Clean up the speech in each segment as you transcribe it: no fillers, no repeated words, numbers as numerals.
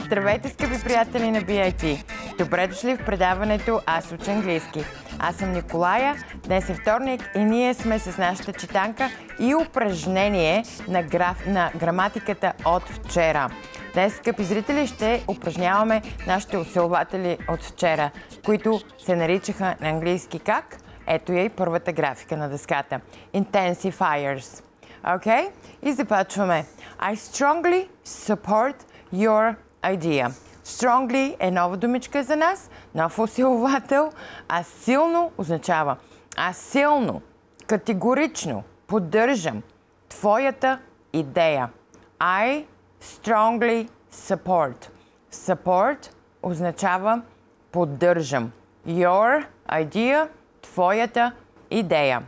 Здравейте, скъпи приятели на BIT! Добре дошли в предаването Аз уча английски. Аз съм Николая, днес е вторник и ние сме с нашата читанка и упражнение на граматиката от вчера. Днес, скъпи зрители, ще упражняваме нашите усилватели от вчера, които се наричаха на английски как? Ето я и първата графика на дъската. Intensifiers. Окей? И започваме. I strongly support your idea. Strongly е нова думичка за нас, нов усилвател, а силно означава аз силно, категорично поддържам твоята идея. I strongly support. Support означава поддържам. Your idea, твоята идея.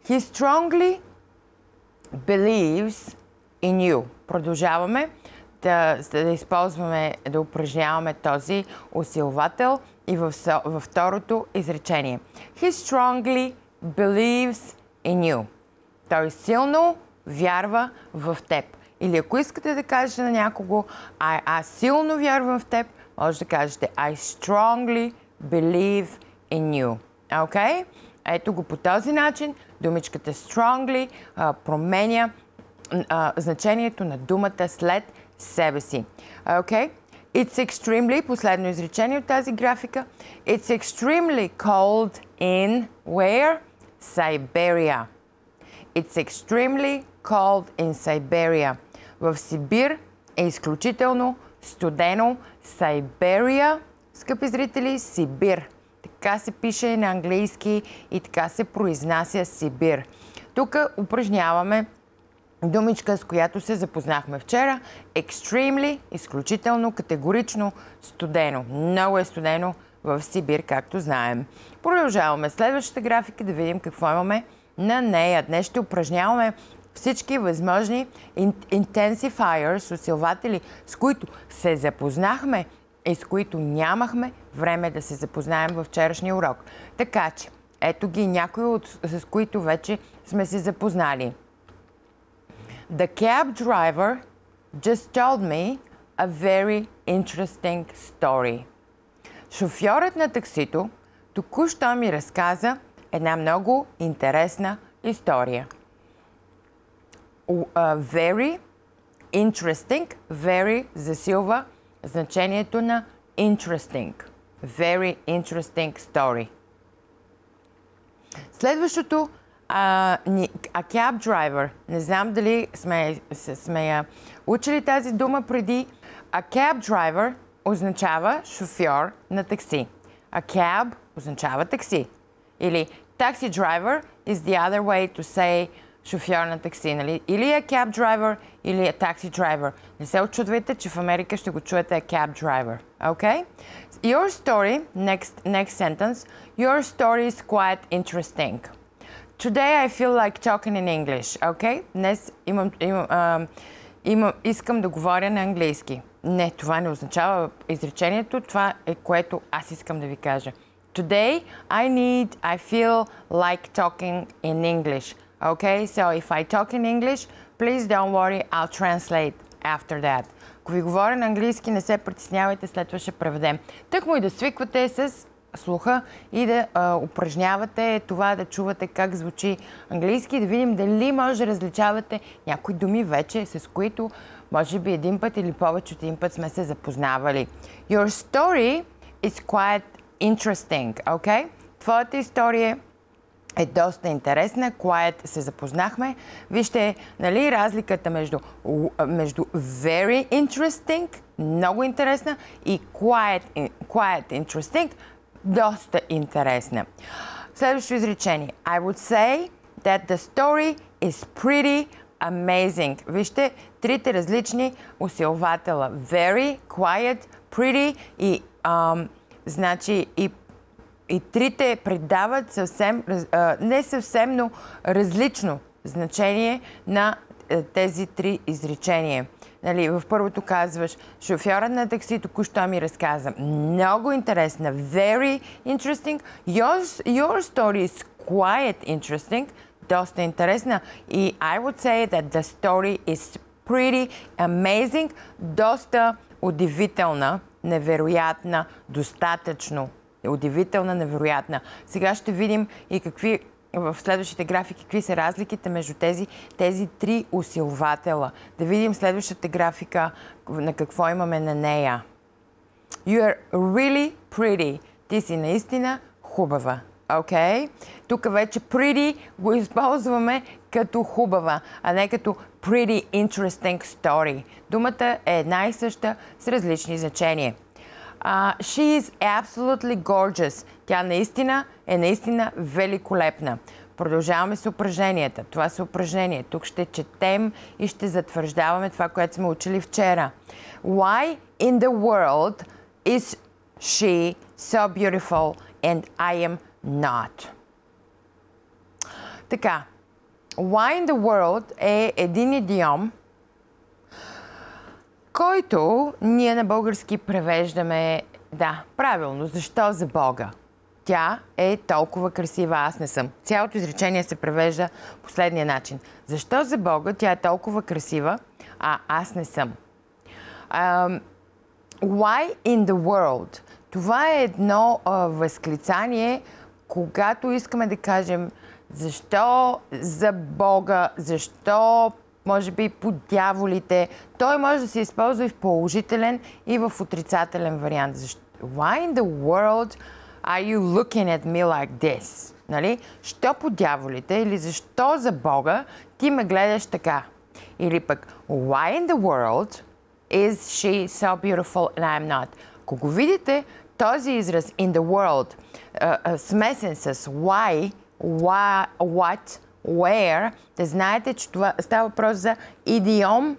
He strongly believes in you. Продължаваме да използваме, да упражняваме този усилвател и във второто изречение. He strongly believes in you. Той силно вярва в теб. Или ако искате да кажете на някого, аз силно вярвам в теб, може да кажете I strongly believe in you. Окей? Ето го по този начин. Думичката strongly променя значението на думата след себе си. Okay? It's extremely, последно изречение от тази графика. It's extremely cold in where? Siberia. It's extremely cold in Siberia. В Сибир е изключително студено. Siberia, скъпи зрители, Сибир. Така се пише на английски и така се произнася Сибир. Тук упражняваме думичка, с която се запознахме вчера. Extremely, изключително, категорично, студено. Много е студено в Сибир, както знаем. Продължаваме следващата графика да видим какво имаме на нея. Днес ще упражняваме всички възможни intensifiers, усилватели, с които се запознахме и с които нямахме време да се запознаем във вчерашния урок. Така че, ето ги някои, с които вече сме се запознали. The cab driver just told me a very interesting story. Шофьорът на таксито току-що ми разказа една много интересна история. Very interesting, very засилва значението на interesting. Very interesting story. Следващото a cab driver. Не знам дали сме я учили тази дума преди. A cab driver означава шофьор на такси. A cab означава такси. Или taxi driver is the other way to say шофьор на такси. Нали? Или a cab driver, или a taxi driver. Не се очудвайте, че в Америка ще го чуете a cab driver. Okay? Your story, next sentence, your story is quite interesting. Today I feel like talking in English, okay? Днес искам да говоря на английски. Не, това не означава изречението, това е което аз искам да ви кажа. Today I feel like talking in English, okay? So if I talk in English, please don't worry, I'll translate after that. Ако ви говоря на английски, не се притеснявайте, след това ще преведем. Тъкмо и да свиквате с слуха и да упражнявате това, да чувате как звучи английски и да видим дали може да различавате някои думи вече, с които може би един път или повече от един път сме се запознавали. Your story is quite interesting, okay? Твоята история е доста интересна. Quiet се запознахме. Вижте, нали, разликата между very interesting, много интересна, и quiet interesting, доста интересна. Следващото изречение. I would say that the story is pretty amazing. Вижте, трите различни усилвателя. Very, quiet, pretty и значи и трите предават съвсем, не съвсем, но различно значение на тези три изречения. Нали, в първото казваш, шофьорът на такси току-що ми разказа. Много интересна. Very interesting. Your story is quite interesting. Доста интересна. И I would say that the story is pretty amazing. Доста удивителна, невероятна, достатъчно удивителна, невероятна. Сега ще видим и какви в следващите графики, какви са разликите между тези три усилвателя. Да видим следващата графика, на какво имаме на нея. You are really pretty. Ти си наистина хубава. Okay? Тук вече pretty го използваме като хубава, а не като pretty interesting story. Думата е една и съща с различни значения. She is absolutely gorgeous. Тя наистина е великолепна. Продължаваме с упражненията. Това са упражнения. Тук ще четем и ще затвърждаваме това, което сме учили вчера. Why in the world is she so beautiful and I am not? Така. Why in the world е един идиом, който ние на български превеждаме, да, правилно, защо за Бога? Тя е толкова красива, аз не съм. Цялото изречение се превежда последния начин. Защо за Бога тя е толкова красива, а аз не съм? Why in the world? Това е едно възклицание, когато искаме да кажем защо за Бога, защо може би по дяволите. Той може да се използва и в положителен, и в отрицателен вариант. Why in the world are you looking at me like this? Нали? Що по дяволите или защо за Бога ти ме гледаш така? Или пък why in the world is she so beautiful and I'm not? Ако го видите, този израз in the world смесен с why, what, where, да знаете, че това става въпрос за идиом,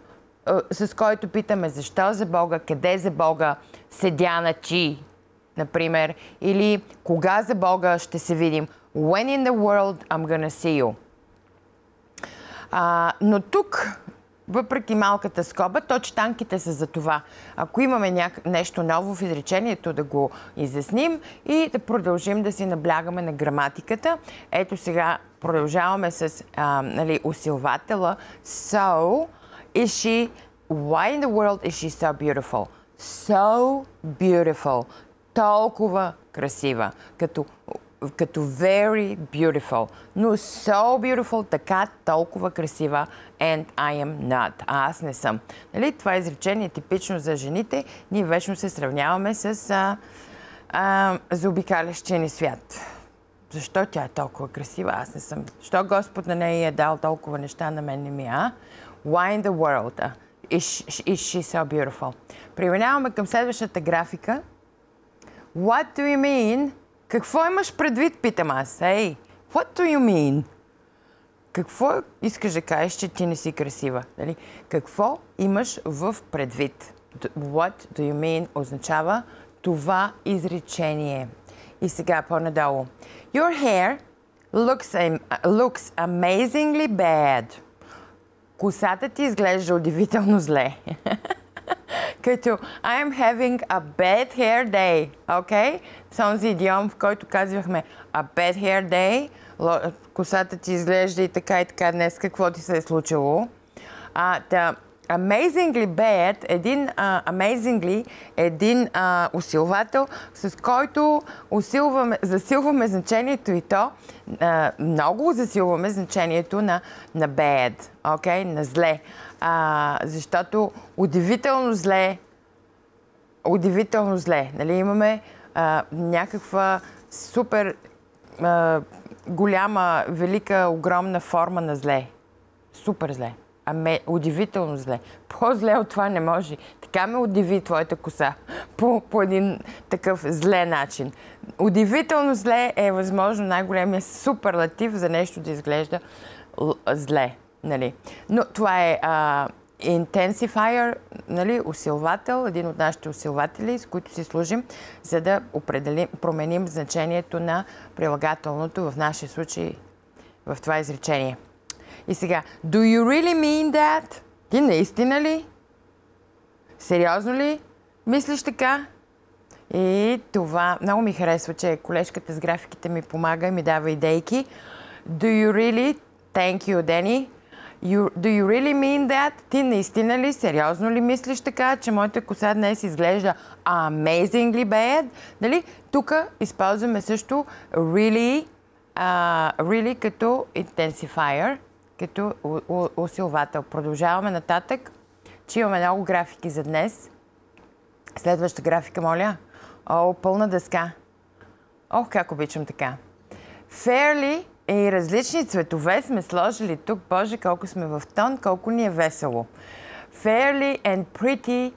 с който питаме защо за Бога, къде за Бога, седя на чи, например, или кога за Бога ще се видим. When in the world I'm gonna see you. Но тук, въпреки малката скоба, точтанките са за това. Ако имаме нещо ново в изречението, да го изясним и да продължим да си наблягаме на граматиката. Ето сега продължаваме с усилвателя. So, is she, why in the world is she so beautiful? So beautiful. Толкова красива. Като very beautiful. Но so beautiful, така толкова красива. And I am not. А аз не съм. Нали? Това изречение е типично за жените. Ние вечно се сравняваме с заобикалящия ни свят. Защо тя е толкова красива? Аз не съм. Защо Господ на нея е дал толкова неща, на мен не ми, а? Why in the world is she so beautiful? Преминаваме към следващата графика. What do you mean? Какво имаш предвид, питам аз. Hey, what do you mean? Какво искаш да кажеш, че ти не си красива? Дали? Какво имаш в предвид? What do you mean означава това изречение. И сега по-надолу. Your hair looks amazingly bad. Косата ти изглежда удивително зле. Като I am having a bad hair day. Okay? С онзи идиом, в който казвахме a bad hair day. Косата ти изглежда и така днес. Какво ти се е случило? Amazingly bad, един усилвател, с който засилваме значението и то, много засилваме значението на bad, okay? На зле. Защото удивително зле, нали? Имаме някаква супер голяма, велика, огромна форма на зле. Супер зле. Удивително зле. По-зле от това не може. Така ме удиви твоята коса. По един такъв зле начин. Удивително зле е възможно най-големия суперлатив за нещо да изглежда зле. Нали? Но това е Intensifier, нали, усилвател, един от нашите усилватели, с които си служим, за да променим значението на прилагателното в нашия случай в това изречение. И сега, do you really mean that? Ти наистина ли? Сериозно ли? Мислиш така? И това много ми харесва, че колежката с графиките ми помага и ми дава идейки. Do you really? Thank you, Дени. Do you really mean that? Ти наистина ли? Сериозно ли мислиш така, че моята коса днес изглежда amazingly bad? Нали? Тук използваме също really, really като intensifier, като усилвател. Продължаваме нататък, че имаме много графики за днес. Следваща графика, моля. О, пълна дъска. Ох, как обичам така. Fairly и различни цветове сме сложили тук. Боже, колко сме в тон, колко ни е весело. Fairly and pretty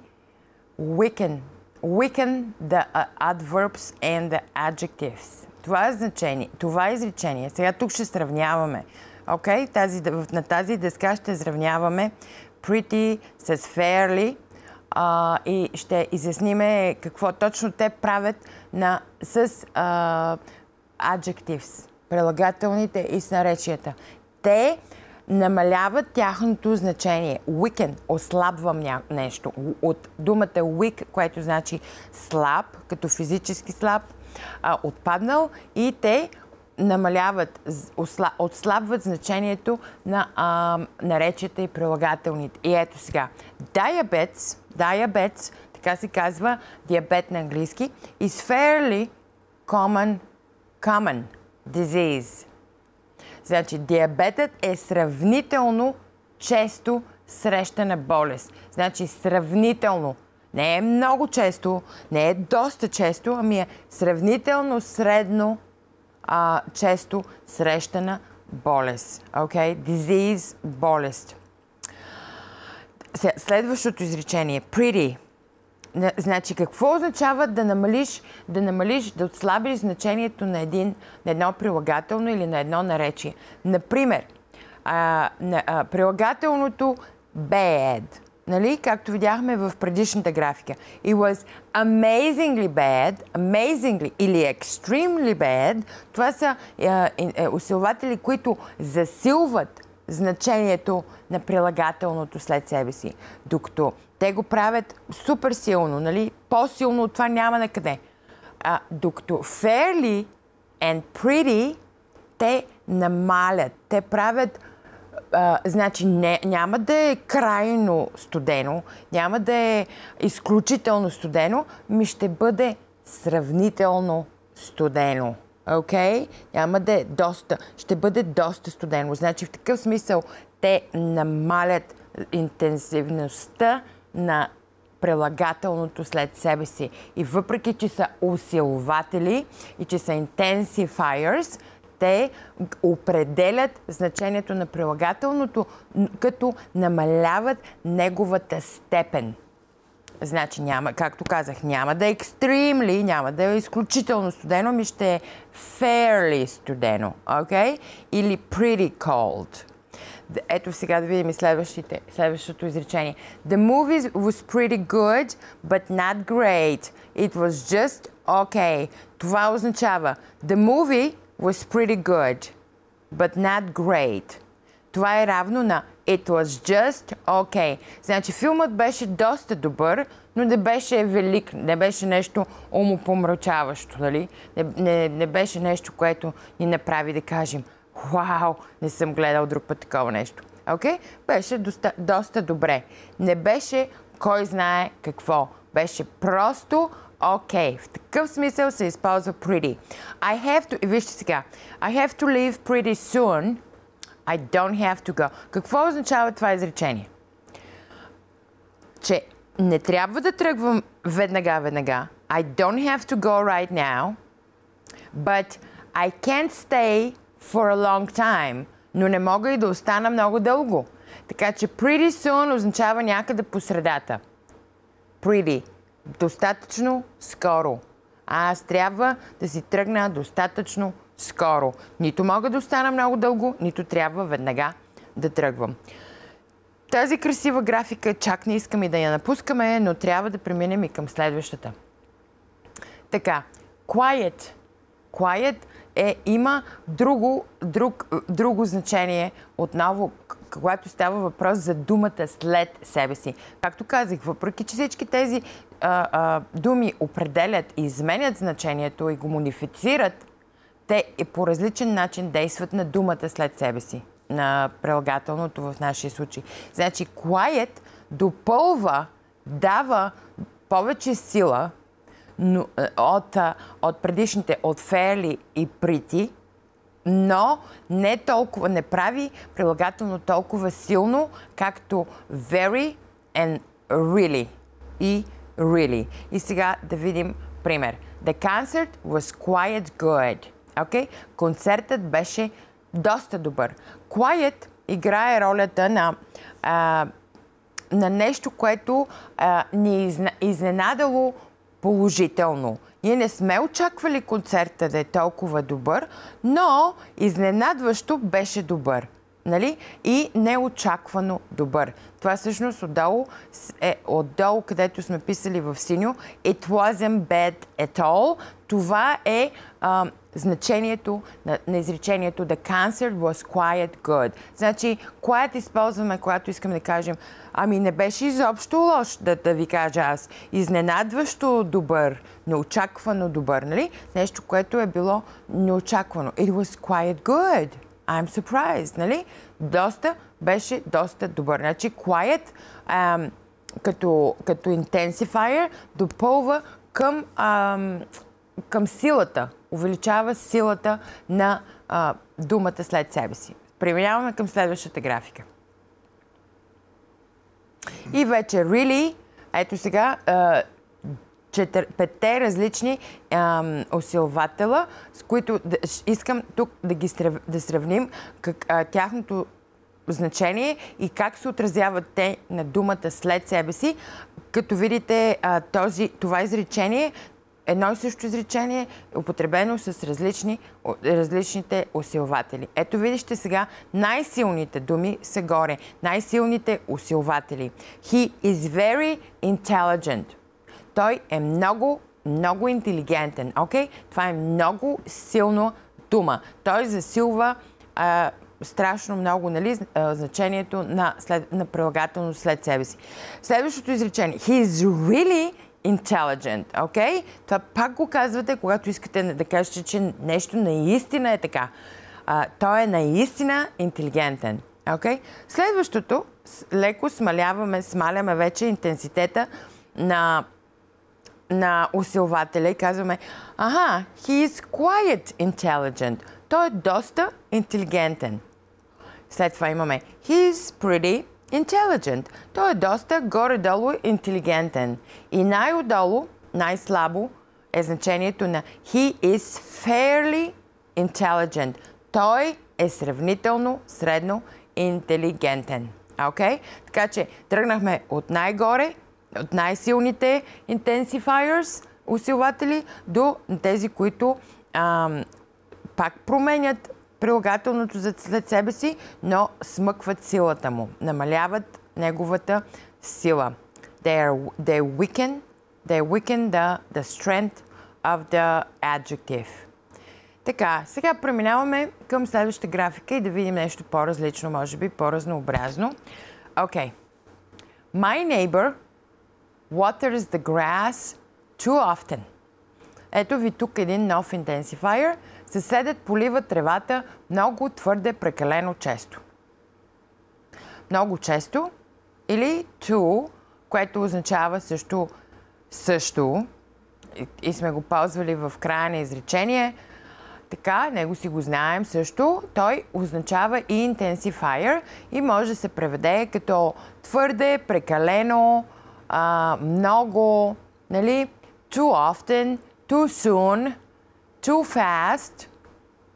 weaken. Weaken the adverbs and the adjectives. Това е значение, това е изречение. Сега тук ще сравняваме. Okay? На тази дъска ще сравняваме pretty с fairly и ще изясниме какво точно те правят с adjectives, прилагателните и с наречията. Те намаляват тяхното значение. Weaken, ослабвам нещо. От думата weak, което значи слаб, като физически слаб, отпаднал, и те намаляват, отслабват значението на наречията и прилагателните. И ето сега. Diabetes, така се казва диабет на английски, is fairly common disease. Значи, диабетът е сравнително често срещана болест. Значи, сравнително. Не е много често, не е доста често, ами е сравнително средно често срещана болест. Okay? Disease, болест. Следващото изречение. Pretty. Значи, какво означава да намалиш, да отслабиш значението на едно прилагателно или на едно наречие? Например, прилагателното bad, нали? Както видяхме в предишната графика. It was amazingly bad, или extremely bad. Това са усилватели, които засилват значението на прилагателното след себе си. Докато те го правят супер силно, нали? По-силно от това няма накъде. Докато fairly and pretty те намалят. Те правят значи няма да е крайно студено, няма да е изключително студено, ми ще бъде сравнително студено. Окей? Няма да е доста. Ще бъде доста студено. Значи в такъв смисъл те намалят интенсивността на прилагателното след себе си. И въпреки, че са усилватели и че са intensifiers, те определят значението на прилагателното, като намаляват неговата степен. Значи няма, както казах, няма да е extremely, няма да е изключително студено, ми ще е fairly студено, окей? Или pretty cold. Ето сега да видим следващото изречение. The movie was pretty good, but not great. It was just okay. Това означава the movie was pretty good, but not great. Това е равно на it was just okay. Значи филмът беше доста добър, но не беше велик, не беше нещо умопомрачаващо, нали? Не беше нещо, което ни направи да кажем вау, не съм гледал друг път такова нещо. Окей? Беше доста добре. Не беше кой знае какво. Беше просто окей. В такъв смисъл се използва pretty. Вижте сега. I have to leave pretty soon. I don't have to go. Какво означава това изречение? Че не трябва да тръгвам веднага. I don't have to go right now. But I can't stay for a long time. Но не мога и да остана много дълго. Така че pretty soon означава някъде по средата. Pretty. Достатъчно скоро. Аз трябва да си тръгна достатъчно скоро. Нито мога да остана много дълго, нито трябва веднага да тръгвам. Тази красива графика чак не искам и да я напускаме, но трябва да преминем и към следващата. Така, quiet. Quiet има друго значение отново, когато става въпрос за думата след себе си. Както казах, въпреки че всички тези думи определят и изменят значението и го модифицират, те по различен начин действат на думата след себе си, на прилагателното в нашия случай. Значи, quiet допълва, дава повече сила от предишните, от fairly и pretty, но не прави прилагателно толкова силно, както very and really и really. И сега да видим пример. The concert was quite good. Okay? Концертът беше доста добър. Quiet играе ролята на нещо, което ни е изненадало положително. Ние не сме очаквали концерта да е толкова добър, но изненадващо беше добър. Нали? И неочаквано добър. Това всъщност отдолу, където сме писали в синьо. It wasn't bad at all. Това е значението на изречението The concert was quite good. Значи, quiet използваме, когато искаме да кажем не беше изобщо лош, да ви кажа аз. Изненадващо добър, неочаквано добър, нали? Нещо, което е било неочаквано. It was quite good. I'm surprised, нали? Беше доста добър. Значи, quiet като intensifier допълва към силата, увеличава силата на думата след себе си. Преминаваме към следващата графика. И вече really, ето сега, 5 различни усилвателя, с които искам тук да сравним тяхното значение и как се отразяват те на думата след себе си. Като видите това изречение, едно и също изречение е употребено с различните усилватели. Ето видите сега, най-силните думи са горе. Най-силните усилватели. He is very intelligent. Той е много, много интелигентен. Okay? Това е много силна дума. Той засилва страшно много, нали, значението на прилагателно след себе си. Следващото изречение. He is really intelligent. Okay? Това пак го казвате, когато искате да кажете, че нещо наистина е така. Той е наистина интелигентен. Okay? Следващото, леко смаляме вече интенситета на усилвателя и казваме he is quite intelligent. Той е доста интелигентен. След това имаме he is pretty intelligent. Той е доста горе-долу интелигентен. И най-отдолу, най-слабо е значението на he is fairly intelligent. Той е сравнително средно интелигентен. Okay? Така че тръгнахме от най-горе, от най-силните intensifiers, усилватели, до тези, които пак променят прилагателното след себе си, но смъкват силата му, намаляват неговата сила. They weaken the strength of the adjective. Така, сега преминаваме към следващата графика и да видим нещо по-различно, може би по-разнообразно. Okay. My neighbor waters the grass too often. Ето ви тук един нов intensifier. Съседът полива тревата много твърде, прекалено често. Много често или too, което означава също и сме го ползвали в края на изречение. Така, него си го знаем също. Той означава и intensifier и може да се преведе като твърде, прекалено, много, нали? Too often, too soon, too fast.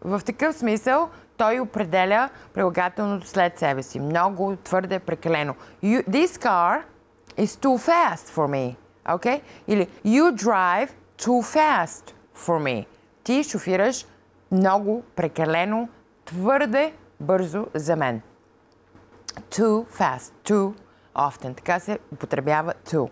В такъв смисъл той определя прилагателното след себе си. Много, твърде, прекалено. This car is too fast for me. Okay? Или you drive too fast for me. Ти шофираш много, прекалено, твърде бързо за мен. too fast, too often. Така се употребява too.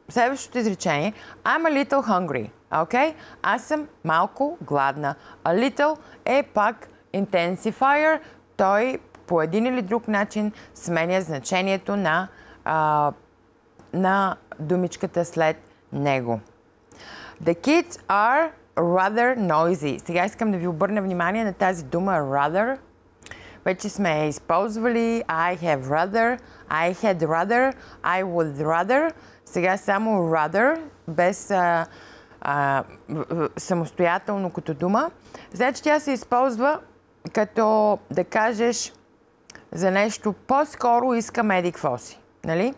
Следващото изречение, I'm a little hungry. Okay? Аз съм малко гладна. A little е пак intensifier. Той по един или друг начин сменя значението на думичката след него. The kids are rather noisy. Сега искам да ви обърна внимание на тази дума rather. Вече сме използвали I have rather, I had rather, I would rather. Сега само rather, без самостоятелно като дума. Значи тя се използва като да кажеш за нещо по-скоро искам еди какво си. Нали?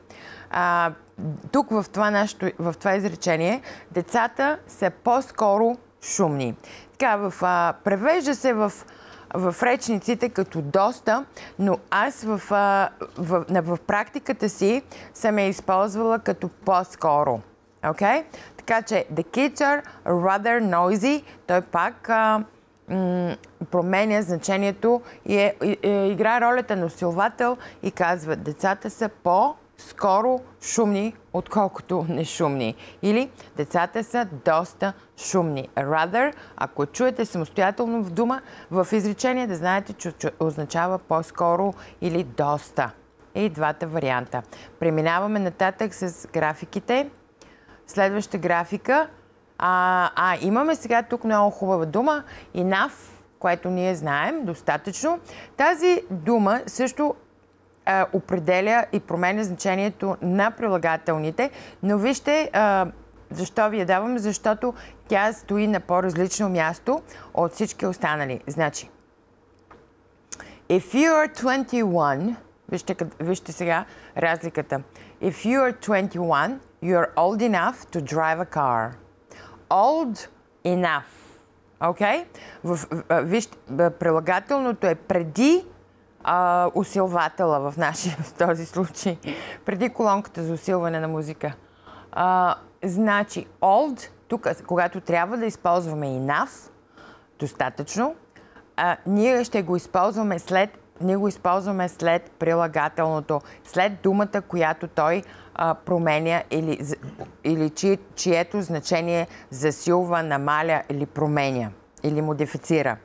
Тук в това изречение децата са по-скоро шумни. Така, превежда се в речниците като доста, но аз в практиката си съм я използвала като по-скоро. Okay? Така че the kids are rather noisy. Той пак променя значението и играе ролята на усилвател и казва децата са по-скоро шумни, отколкото нешумни. Или децата са доста шумни. Rather, ако чуете самостоятелно в дума, в изречение да знаете, че означава по-скоро или доста. И двата варианта. Преминаваме нататък с графиките. Следваща графика. Имаме сега тук много хубава дума. Enough, което ние знаем достатъчно. Тази дума също определя и променя значението на прилагателните, но вижте защо ви я давам, защото тя стои на по-различно място от всички останали. Значи, if you are 21, вижте сега разликата. If you are 21, you are old enough to drive a car. Old enough. Okay? Вижте, прилагателното е преди усилвателя в този случай. Преди колонката за усилване на музика. Значи, old, тук, когато трябва да използваме enough, достатъчно, ние ще го използваме след прилагателното, след думата, която той променя или чието значение засилва, намаля или променя, или модифицира.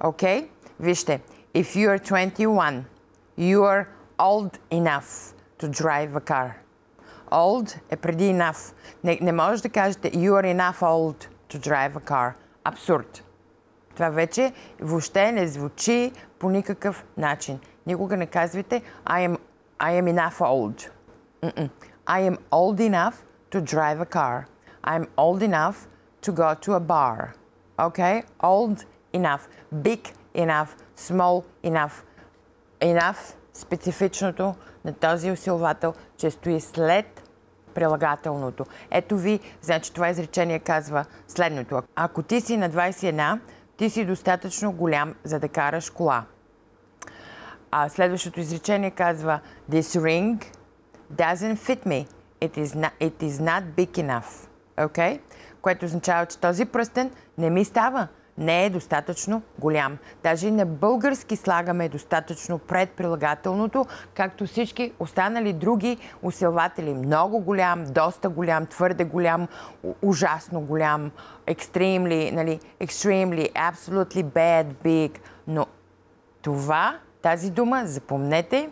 Окей? Вижте, if you are 21, you are old enough to drive a car. Old е преди enough. Не можеш да кажете you are enough old to drive a car. Абсурд. Това вече въобще не звучи по никакъв начин. Никога не казвайте I am enough old. I am old enough to drive a car. I am old enough to go to a bar. Okay? Old enough. Big enough. Small enough. Enough, специфичното на този усилвател, че стои след прилагателното. Ето ви, значи това изречение казва следното. Ако ти си на 21, ти си достатъчно голям, за да караш кола. Следващото изречение казва This ring doesn't fit me. It is not big enough. Okay? Което означава, че този пръстен не ми става. Не е достатъчно голям. Даже и на български слагаме достатъчно пред прилагателното, както всички останали други усилватели. Много голям, доста голям, твърде голям, ужасно голям, extremely, нали, extremely, absolutely bad, big. Но тази дума, запомнете,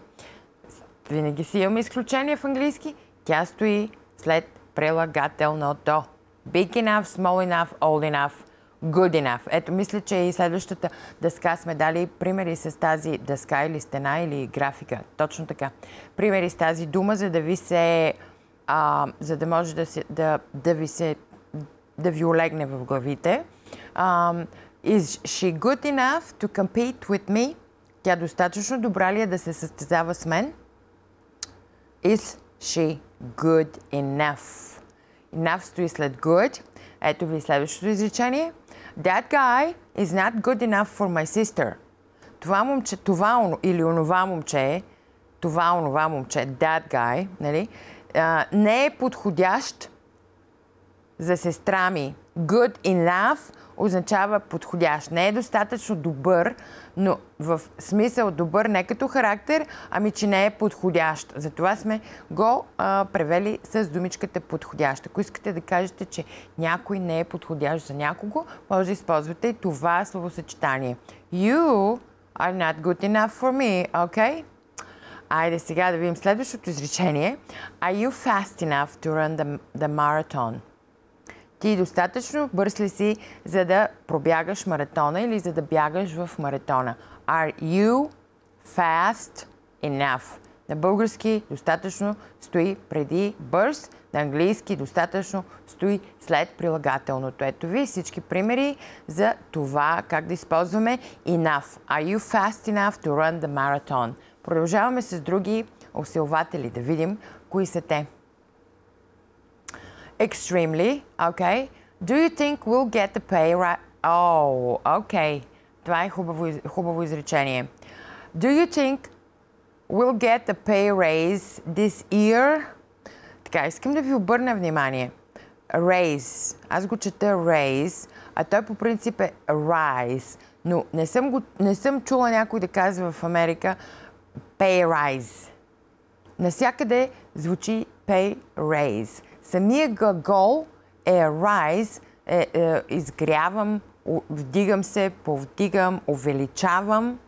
винаги си имаме изключение в английски, тя стои след прилагателното. Big enough, small enough, old enough, good enough. Ето, мисля, че и следващата дъска сме дали примери с тази дъска или стена или графика. Точно така. Примери с тази дума, за да ви се... за да може да ви олегне в главите. Is she good enough to compete with me? Тя достатъчно добра ли е да се състезава с мен? Is she good enough? Enough стои след good. Ето ви следващото изречение. That guy is not good enough for my sister. Това момче, или онова момче, that guy, нали, не е подходящ за сестра ми. Good enough означава подходящ. Не е достатъчно добър, но в смисъл добър не като характер, ами че не е подходящ. Затова сме го превели с думичката подходящ. Ако искате да кажете, че някой не е подходящ за някого, може да използвате това словосъчетание. You are not good enough for me, okay? Айде сега да видим следващото изречение. Are you fast enough to run the marathon? Ти достатъчно бърз ли си, за да пробягаш маратона или за да бягаш в маратона? Are you fast enough? На български достатъчно стои преди бърз, на английски достатъчно стои след прилагателното. Ето ви всички примери за това как да използваме enough. Are you fast enough to run the marathon? Продължаваме с други усилватели да видим кои са те. Extremely, okay. Do you think we'll get the pay right? Oh, okay. Това е хубаво изречение. Do you think we'll get the pay raise this year? Така, искам да ви обърна внимание. Raise. Аз го чета raise, а той по принцип е rise. Но не съм чула някой да казва в Америка pay rise. Навсякъде звучи pay raise. Самия глагол е rise, изгрявам, вдигам се, повдигам, увеличавам,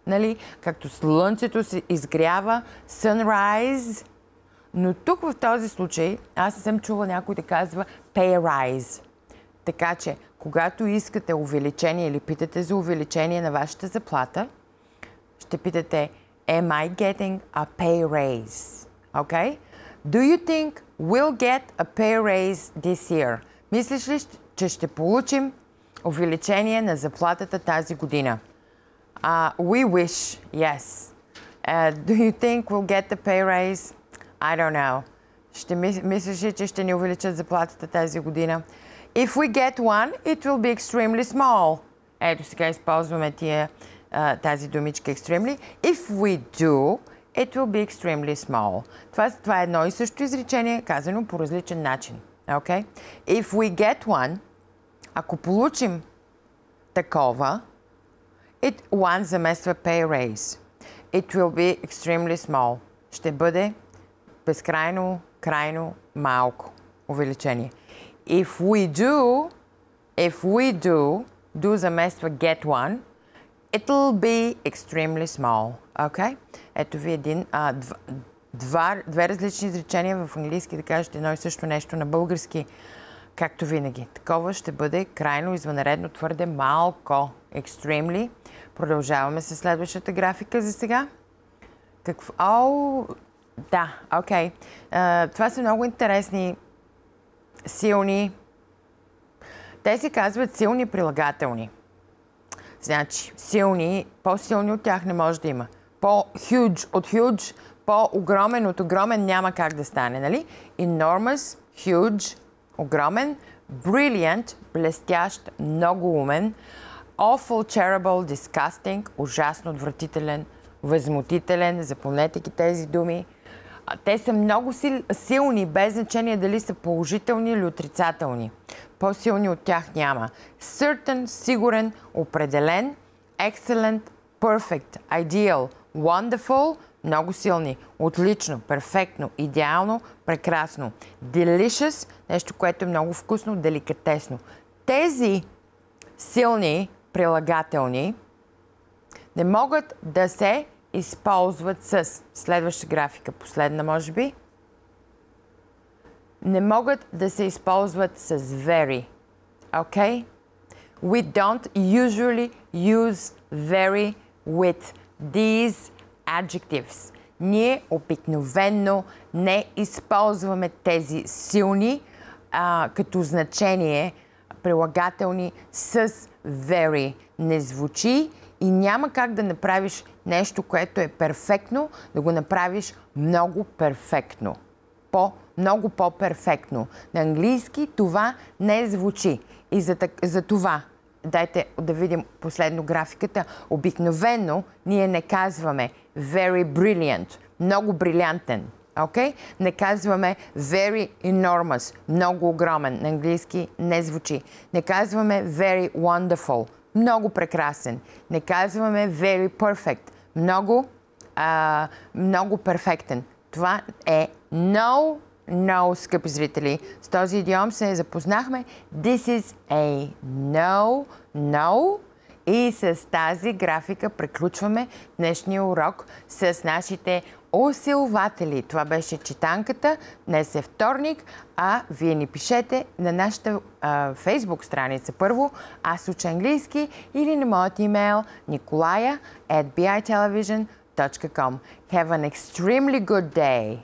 нали? Както слънцето се изгрява, sunrise. Но тук в този случай аз не съм чула някой да казва pay rise. Така че, когато искате увеличение или питате за увеличение на вашата заплата, ще питате Am I getting a pay raise? Okay? Do you think we'll get a pay raise this year? Мислиш ли, че ще получим увеличение на заплатата тази година? We wish, yes. Do you think we'll get the pay raise? I don't know. Мислиш ли, че ще ни увеличат заплатата тази година? If we get one, it will be extremely small. Ето сега използваме тази думичка extremely. If we do, it will be extremely small. Това е едно и също изречение, казано по различен начин. Okay? If we get one, ако получим такова, one замества pay raise. It will be extremely small. Ще бъде безкрайно, крайно малко увеличение. If we do замества get one, it'll be extremely small. Okay? Ето ви две различни изречения в английски да кажете едно и също нещо на български, както винаги. Такова ще бъде крайно, извънредно, твърде малко. Extremely. Продължаваме с следващата графика за сега. Да, окей. Това са много интересни, силни. Те се казват силни прилагателни. Значи, силни, по-силни от тях не може да има. По-huge от huge, по-огромен от огромен няма как да стане, нали? Enormous, huge, огромен, brilliant, блестящ, много умен, awful, terrible, disgusting, ужасно отвратителен, възмутителен. Запомнете ги тези думи. Те са много силни, без значение дали са положителни или отрицателни. По-силни от тях няма. Certain, сигурен, определен, excellent, perfect, ideal, wonderful, много силни, отлично, перфектно, идеално, прекрасно. Delicious, нещо, което е много вкусно, деликатесно. Тези силни прилагателни не могат да се използват с следваща графика, последна може би. Не могат да се използват с very. Okay? We don't usually use very with these adjectives. Ние обикновенно не използваме тези силни като значение прилагателни с very. Не звучи и няма как да направиш нещо, което е перфектно, да го направиш много перфектно. Много по-перфектно. На английски това не звучи. И за това, дайте да видим последно графиката, обикновено ние не казваме very brilliant, много брилянтен. Okay? Не казваме very enormous, много огромен. На английски не звучи. Не казваме very wonderful, много прекрасен. Не казваме very perfect, много перфектен. Това е no, скъпи зрители. С този идиом се запознахме. This is a no. И с тази графика приключваме днешния урок с нашите усилватели. Това беше читанката. Днес е вторник, а вие ни пишете на нашата фейсбук страница първо Аз уча английски или на моят имейл nicolaya@bitelevision.com. Have an extremely good day!